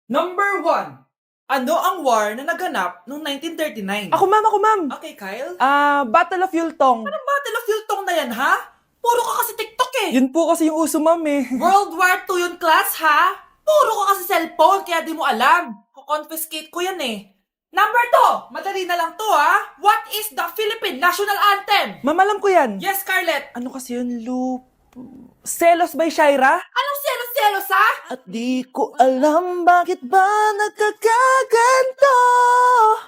Number 1. Ano ang war na naganap noong 1939? Ako ma'am. Okay, Kyle. Battle of Yultong. Battle of Yultong na yan, ha? Puro ka kasi TikTok eh. Yun po kasi yung uso ma'am eh. World War II yun, class, ha? Puro ka kasi cellphone, kaya di mo alam. Kukonfiscate ko yan eh. Number 2. Madali na lang to, ha? What is the Philippine National Anthem? Ma'am, alam ko yan. Yes, Scarlett. Ano kasi yun, Selos by Shaira? Anong selos-selos, ha? At di ko alam bakit ba nagkakaganto.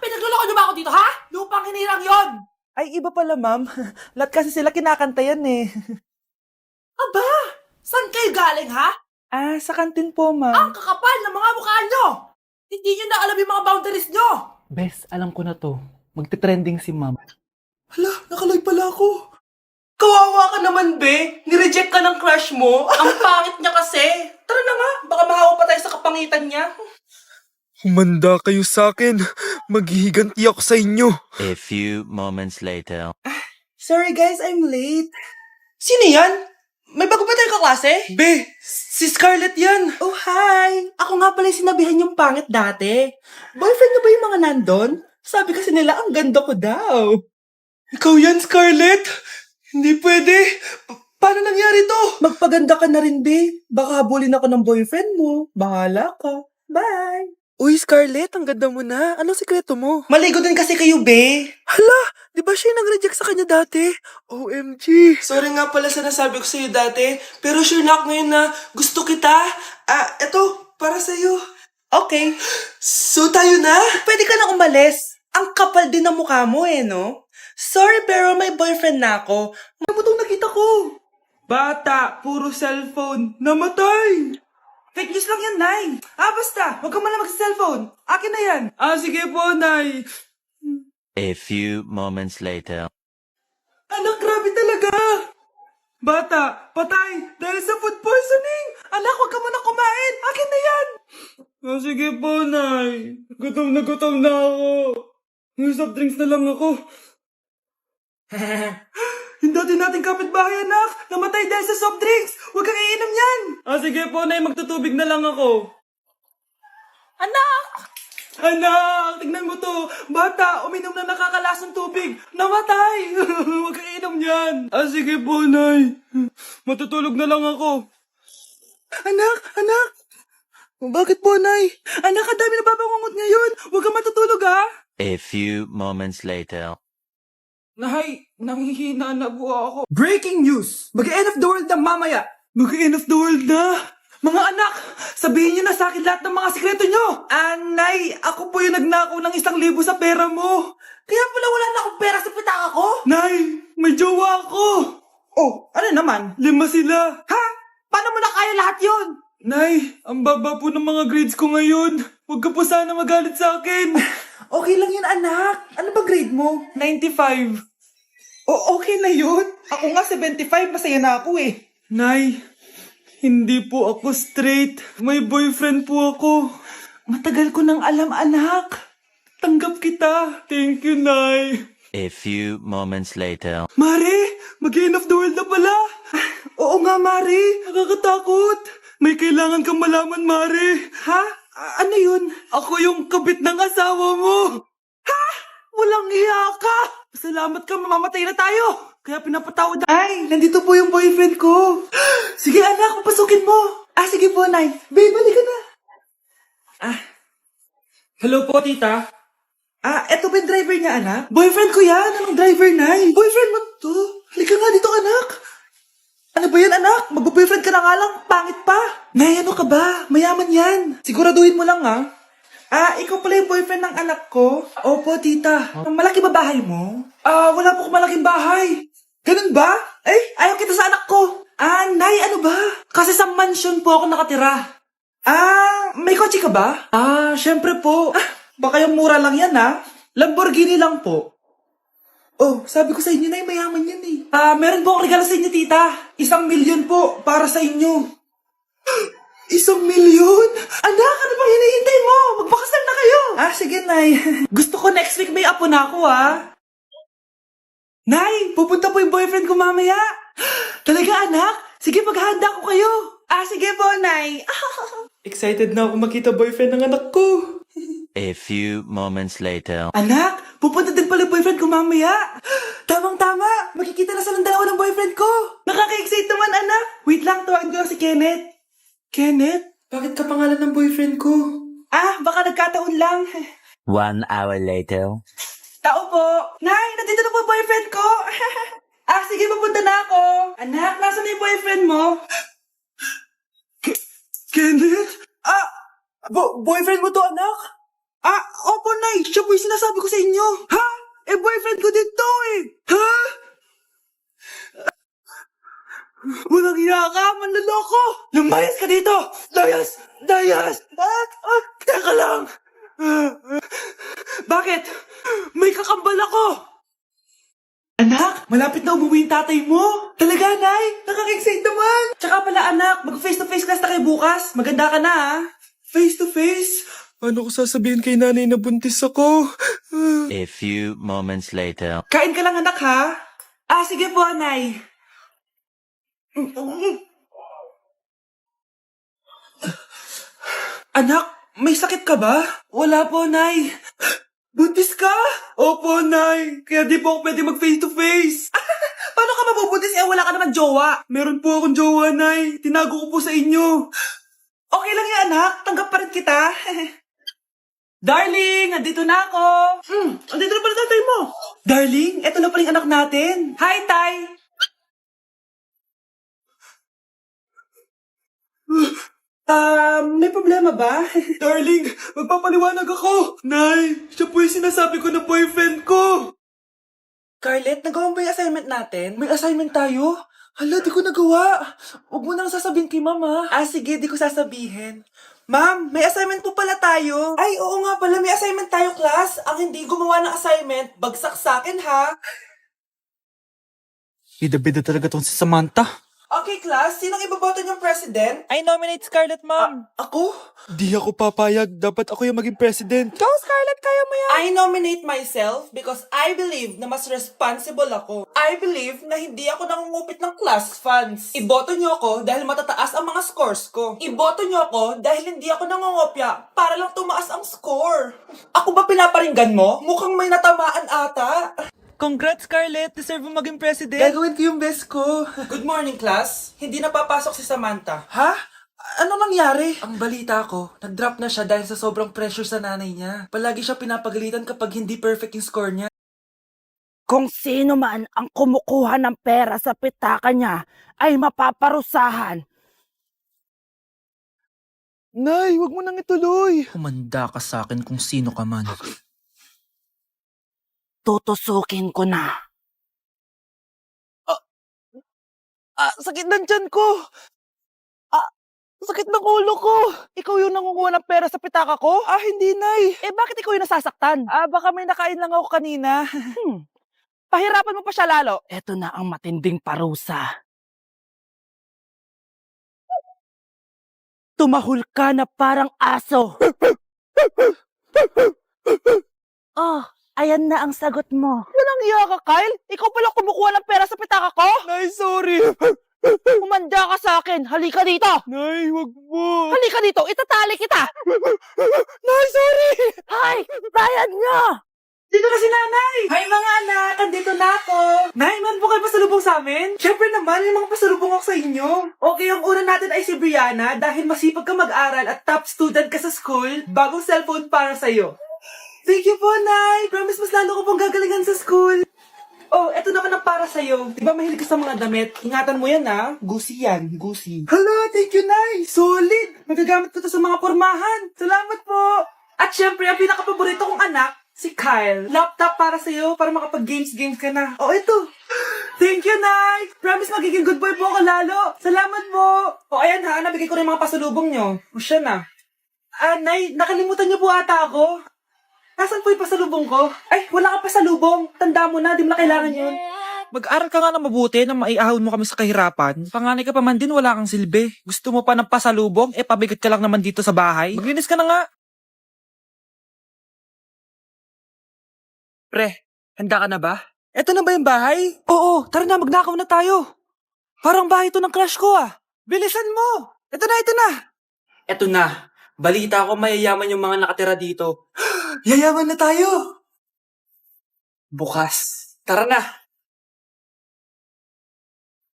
Pinagluloko niyo ba ako dito, ha? Lupang hinirang yon. Ay, iba pala ma'am. Lahat kasi sila kinakanta yan eh. Aba, saan kayo galing, ha? Sa kantin po Ang ma'am. kakapal ng mga mukha nyo. Hindi nyo na alam yung mga boundaries nyo. Bes, alam ko na to. Magte-trending si ma'am. Hala, nakalive pala ako. Kawawa ka naman, be. Nireject ka ng crush mo. Ang pangit niya kasi. Tara na nga, baka mahawa pa tayo sa kapangitan niya. Humanda kayo sa akin. Maghihiganti ako sa inyo. A few moments later. Sorry guys, I'm late. Sino yan? May bago ba tayong kaklase? Be, si Scarlett yan. Oh, hi. Ako nga pala yung sinabihan yung pangit dati. Boyfriend niyo ba yung mga nandun? Sabi kasi nila, ang ganda ko daw. Ikaw yan, Scarlett? Hindi pwede. Paano nangyari to? Magpaganda ka na rin, be. Baka habulin ako ng boyfriend mo. Bahala ka. Bye. Uy, Scarlett, ang ganda mo na. Anong sikreto mo? Maligo din kasi kayo, be. Hala, di ba siya yung nag-reject sa kanya dati? OMG. Sorry nga pala sa nasabi ko sa'yo dati, pero sure na ako ngayon na gusto kita. Eto, para sa'yo. Okay. So tayo na? Pwede ka na umalis. Ang kapal din ng mukha mo eh, no? Sorry, pero may boyfriend na ako. Ano mo itong nakita ko? Bata, puro cellphone. Namatay! Fake news lang yan, Nay. Basta. Huwag ka malang mag-cellphone. Akin na yan. Sige po, Nay. A few moments later. Anak, grabe talaga! Bata, patay! Dahil sa food poisoning! Anak, huwag ka muna kumain! Akin na yan! Sige po, Nay. Gutom na ako. Yung soft drinks na lang ako. Yung dati nating kapitbahay, anak! Namatay dahil sa soft drinks! Huwag kang iinom yan! Sige po, Nay. Magtutubig na lang ako. Anak! Anak, tignan mo to. Bata, uminom na nakakalasang tubig. Namatay. Huwag kang inom yan. Sige po, Nay. Matutulog na lang ako. Anak. Bakit po, Nay? Anak, ang dami na babangungot ngayon. Huwag kang matutulog, ha? A few moments later. Nay, nanghihina na po ako. Breaking news! Mag-end of the world na mamaya! Mag-end of the world na. Mga anak, sabihin niyo na sa akin lahat ng mga sikreto niyo. Nay, ako po yung nagnakaw ng 1,000 sa pera mo. Kaya pala wala na akong pera sa pitaka ko? Nay, may jowa ako. Oh, ano naman? 5 sila. Ha? Paano mo na kaya lahat yon? Nay, ang baba po ng mga grades ko ngayon. Huwag ka po sana magalit sa akin. Okay lang yun, anak. Ano ba grade mo? 95. Okay na yun. Ako nga 75, masaya na ako eh. Nay, hindi po ako straight. May boyfriend po ako. Matagal ko nang alam, anak. Tanggap kita. Thank you, Nay. A few moments later. Mare, mag-end of the world na pala. Oo nga, Mare. Nakakatakot. May kailangan kang malaman, Mare. Ha? Ano yun? Ako yung kabit ng asawa mo. Ha? Walang iya ka. Salamat ka, mamamatay na tayo. Kaya pinapatawad na. Ay, nandito po yung boyfriend ko. Sige, anak, papasukin mo. Sige po, Nay. Babe, balik ka na. Hello po, tita. Eto ba yung driver niya, anak? Boyfriend ko yan. Anong driver, Nay? Boyfriend mo to? Halika nga dito, anak. Ano ba yan, anak? Magbo-boyfriend ka na nga lang. Pangit pa. Nay, ano ka ba? Mayaman yan. Siguraduhin mo lang, ha? Ikaw pala yung boyfriend ng anak ko? Opo, tita. Malaki ba bahay mo? Wala po akong malaking bahay. Ganun ba? Ayaw kita sa anak ko. Nay, ano ba? Kasi sa mansion po ako nakatira. May kotse ka ba? Syempre po. Baka yung mura lang yan, ha? Lamborghini lang po. Oh, sabi ko sa inyo na mayaman yan eh. Meron po akong regalo sa inyo, tita. 1,000,000 po para sa inyo. 1,000,000? Anak, ano bang hinihintay mo? Magpakasal na kayo. Sige, Nay. Gusto ko next week may apo na ako, ha? Nay, pupunta po yung boyfriend ko mamaya. Talaga, anak? Sige, maghahanda ko kayo. Sige po, Nay. Excited na ako makita boyfriend ng anak ko. A few moments later. Anak, pupunta din pala boyfriend ko mamaya. Tamang-tama, makikita na silang dalawa ng boyfriend ko. Nakaka-excite naman, anak. Wait lang, tawagin ko lang si Kenneth. Kenneth? Bakit ka pangalan ng boyfriend ko? Baka nagkataon lang. 1 hour later. Tao po. Nay, nandito na po boyfriend ko. Sige, papunta na ako. Anak, nasa na yung boyfriend mo? Kenneth? Boyfriend mo to, anak? Opo, Nay. Siya po yung sinasabi ko sa inyo. Ha? Boyfriend ko din to eh. Ha? Walang iya ka, manloloko. Lumayas ka dito. Layas. Teka lang. Bakit? May kakambal ako. Anak, malapit na umuwi yung tatay mo. Talaga, Nay? Nakaka-excite naman. Tsaka pala, anak, mag-face-to-face class na kayo bukas. Maganda ka na, ha? Face-to-face? Paano ko sasabihin kay nanay na buntis ako? A few moments later. Kain ka lang, anak, ha? Sige po, Nay. Anak, may sakit ka ba? Wala po, Nay. Buntis ka? Opo, Nay. Kaya di po ako pwede mag-face-to-face. Paano ka mabubuntis wala ka naman jowa? Meron po akong jowa, Nay. Tinago ko po sa inyo. Okay lang yan, anak. Tanggap pa rin kita. Darling, andito na ako. Andito na pala tatay mo. Darling, eto na pala yung anak natin. Hi, Tay. May problema ba? Darling, magpapaliwanag ako. Nay, siya po yung sinasabi ko na boyfriend ko. Scarlett, nagawa mo ba yung assignment natin? May assignment tayo? Hala, di ko nagawa. Huwag mo nang sasabihin kay mama. Sige, di ko sasabihin. Ma'am, may assignment po pala tayo. Ay, oo nga pala, may assignment tayo, class. Ang hindi gumawa ng assignment, bagsak sa akin, ha? Bida-bida talaga tong si Samantha. Okay, class, sinong iboboto niyong president? I nominate Scarlett, ma'am. Ako? Di ako papayag. Dapat ako yung maging president. Go, Scarlett, kaya mo yan. I nominate myself because I believe na mas responsible ako. I believe na hindi ako nangungupit ng class funds. Iboto niyo ako dahil matataas ang mga scores ko. Iboto niyo ako dahil hindi ako nangungopya para lang tumaas ang score. Ako ba pinaparinggan mo? Mukhang may natamaan ata. Congrats, Scarlett. Deserve mo maging president. Gagawin ko yung best ko. Good morning, class. Hindi na papasok si Samantha. Ha? Ano nangyari? Ang balita ko, nag-drop na siya dahil sa sobrang pressure sa nanay niya. Palagi siya pinapagalitan kapag hindi perfect yung score niya. Kung sino man ang kumukuha ng pera sa pitaka niya ay mapaparusahan. Nay, wag mo nang ituloy. Humanda ka sa akin kung sino ka man. Tutusukin ko na. Sakit ng tiyan ko. Sakit ng ulo ko. Ikaw yung nangunguha ng pera sa pitaka ko? Hindi, Nay. Bakit ikaw yung nasasaktan? Baka may nakain lang ako kanina. Pahirapan mo pa siya lalo. Ito na ang matinding parusa. Tumahol ka na parang aso. Ayan na ang sagot mo. Walang iya ka, Kyle. Ikaw pala kumukuha ng pera sa pitaka ko? Nay, sorry. Umanda ka sa akin. Halika dito. Nay, wag mo. Halika dito. Itatali kita. Nay, sorry. Hay! Bayad niyo! Dito na si nanay! Hi mga anak! Andito na ako! Nay, meron po kayo pasalubong sa amin? Siyempre naman, may mga pasalubong ako sa inyo. Okay, ang una natin ay si Brianna dahil masipag ka mag-aral at top student ka sa school. Bagong cellphone para sa'yo. Thank you po, Nay! Promise mas lalo ko pong gagalingan sa school. Oh, eto naman ang para sa'yo. Di ba mahilig ka sa mga damit? Ingatan mo yan, ha? Gucci yan, Gucci. Hala, thank you, Nay! Solid! Magagamit ko to sa mga pormahan. Salamat po! At syempre, ang pinakapaborito kong anak, si Kyle. Laptop para sa'yo, para makapag-games ka na. Oh, ito. Thank you, Nay! Promise magiging good boy po ako lalo. Salamat po! O, ayan ha, nabigay ko na yung mga pasalubong nyo. O, siya na. Nay, nakalimutan niyo po ata ako. Nasaan po yung pasalubong ko? Ay, wala ka pasalubong. Tanda mo na, di mo na kailangan yun. Mag-aral ka nga na mabuti na maiahon mo kami sa kahirapan. Panganay ka pa man din, wala kang silbi. Gusto mo pa ng pasalubong? Pabigat ka lang naman dito sa bahay. Maglinis ka na nga. Pre, handa ka na ba? Eto na ba yung bahay? Oo, tara na, magnakaw na tayo. Parang bahay to ng crush ko ah. Bilisan mo! Ito na, ito na! Eto na. Balita ko mayayaman yung mga nakatira dito. Yayaman na tayo! Bukas. Tara na.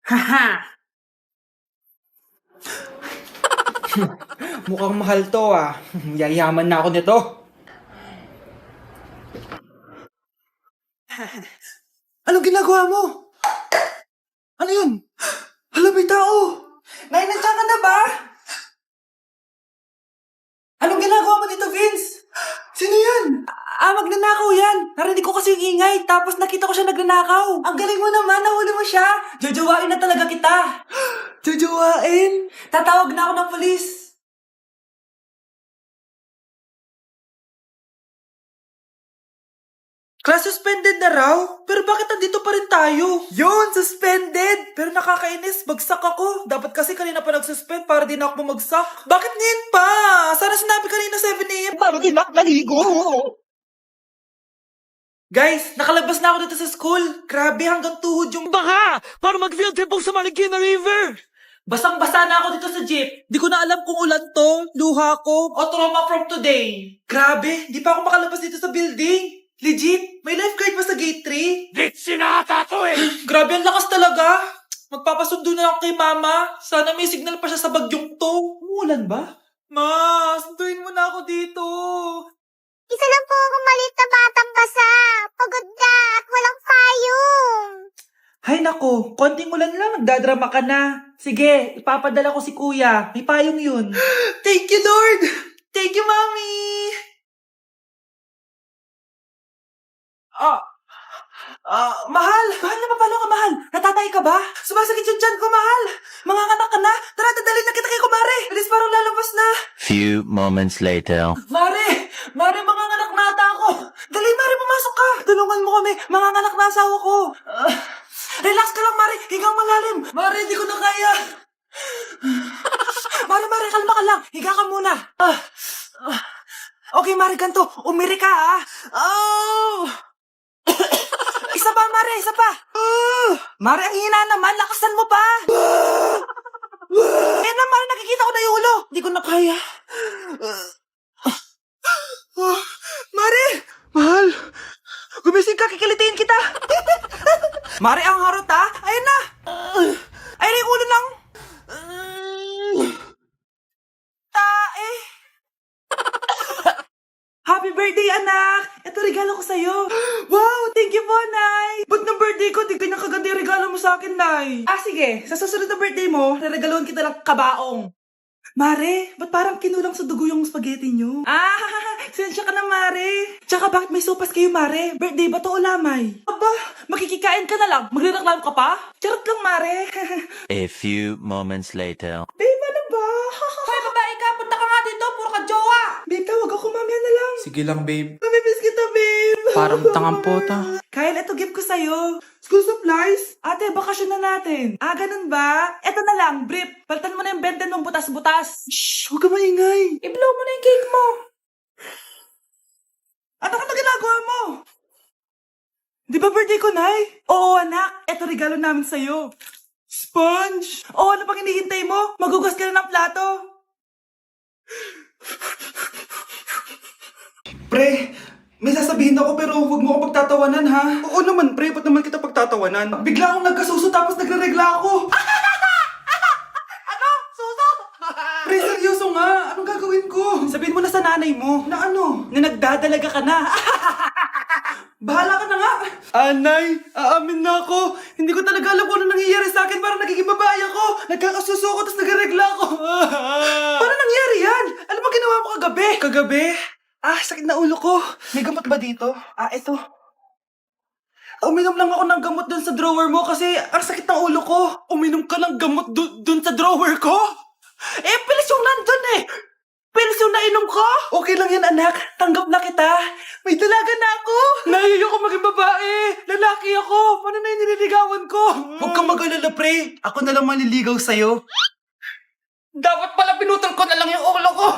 Haha! Mukhang mahal to ah. Yayaman na ako nito. Anong ginagawa mo? Ano yun? Hala, may tao! Nay, nandiyan ka na ba? Anong ginagawa mo dito, Vince? Sino yan? Magnanakaw yan. Narinig ko kasi yung ingay, tapos nakita ko siya nagnanakaw. Ang galing mo naman, nahuli mo siya. Jojowain na talaga kita. Jojowain? Tatawag na ako ng polis. Class suspended na raw? Pero bakit nandito pa rin tayo? Yun, suspended! Pero nakakainis, bagsak ako. Dapat kasi kanina pa nag-suspend para di na ako bumagsak. Bakit ngayon pa? Sana sinabi kanina 7 a.m. Para di na ako naligo. Guys, nakalabas na ako dito sa school. Grabe, hanggang tuhod yung Baka! Para mag-field trip sa Marikina River! basang-basa na ako dito sa jeep. Di ko na alam kung ulan to, luha ko, o trauma from today. Grabe, di pa ako makalabas dito sa building. Legit, may lifeguard ba sa gate 3? Dit sinata to eh! Grabe, ang lakas talaga. Magpapasundo na ako kay mama. Sana may signal pa siya sa bagyong to. Umulan ba? Ma, sunduin mo na ako dito. Isa lang po akong maliit na batang basa. Pagod na at walang payong. Hay nako, konting ulan lang, nagdadrama ka na. Sige, ipapadala ko si kuya. May payong yun. Thank you, Lord! Thank you, Mommy! Mahal! Mahal na papalo ka, mahal! Natatay ka ba? Sumasakit yung tiyan ko, mahal! Mga anak ka na! Tara, dadalhin na kita kay kumare! Alis parang lalabas na! Few moments later. Mare! Mare, mga anak na ata ako! Dali, Mare, pumasok ka! Tulungan mo kami! Mga anak na asawa ko! Relax ka lang, Mare! Higang malalim! Mare, hindi ko na kaya! Mare, kalma ka lang! Higa ka muna! Okay, Mare, ganito. Umiri ka, ah! Oh! Isa pa, Mare! Isa pa! Mare, ang hina naman! Lakasan mo pa! Ayan na, Mare! Nakikita ko na yung ulo! Hindi ko na kaya. Mare! Mahal! Gumising ka, kikilitiin kita! Mare, ang harot ha! Ayun na! Ayun na yung ulo ng... Tae! Happy birthday, anak! Ito regalo ko sa'yo. Wow! Thank you po, Nay! Ba't ng birthday ko, di ganyan kaganda yung regalo mo sa akin, Nay? Sige. Sa susunod na birthday mo, reregaloan kita ng kabaong. Mare, ba't parang kinulang sa dugo yung spaghetti nyo? Sensya ka na, Mare. Tsaka bakit may sopas kayo, Mare? Birthday ba to o lamay? Aba, makikikain ka na lang. Magrereklamo ka pa? Charot lang, Mare. A few moments later. Babe, ano ba? Hoy, babae ka. Punta ka nga dito. Puro ka jowa. Babe, tawag ako mamaya na lang. Sige lang, babe. Mamimiss kita, babe. Parang tangang pota. Kyle, ito gift ko sa'yo. School supplies? Ate, bakasyon na natin. Ganun ba? Eto na lang, brief. Palitan mo na yung benten mong butas-butas. Shh, huwag ka maingay. I-blow mo na yung cake mo. Ano ka na ginagawa mo? Di ba birthday ko, Nay? Oo, anak. Eto regalo namin sa'yo. Sponge? Oo, ano pang hinihintay mo? Magugas ka na ng plato. Pre, may sasabihin ako pero huwag mo ako pagtatawanan, ha? Oo naman, pre. Ba't naman kita pagtatawanan? Bigla akong nagkasuso tapos nagre-regla ako. Ano? Suso? Pre, seryoso nga. Anong gagawin ko? Sabihin mo na sa nanay mo. Na ano? Na nagdadalaga ka na. Bahala ka na nga. Anay, aamin na ako. Hindi ko talaga alam kung ano nangyayari sa akin. Parang nagiging babae ako. Nagkakasuso ako tapos nagre-regla ako. Paano nangyari yan? Ano ba ginawa mo kagabi? Kagabi? Sakit na ulo ko. May gamot ba dito? Ito. Uminom lang ako ng gamot dun sa drawer mo kasi ang sakit ng ulo ko. Uminom ka ng gamot dun sa drawer ko? Pilis yung nandun eh. Pilis yung nainom ko. Okay lang yan, anak. Tanggap na kita. May dalaga na ako. Nahiyo ko maging babae. Lalaki ako. Paano na yung nililigawan ko? Huwag kang mag-alala, pre. Ako na lang maliligaw sa'yo. Dapat pala pinutol ko na lang yung ulo ko.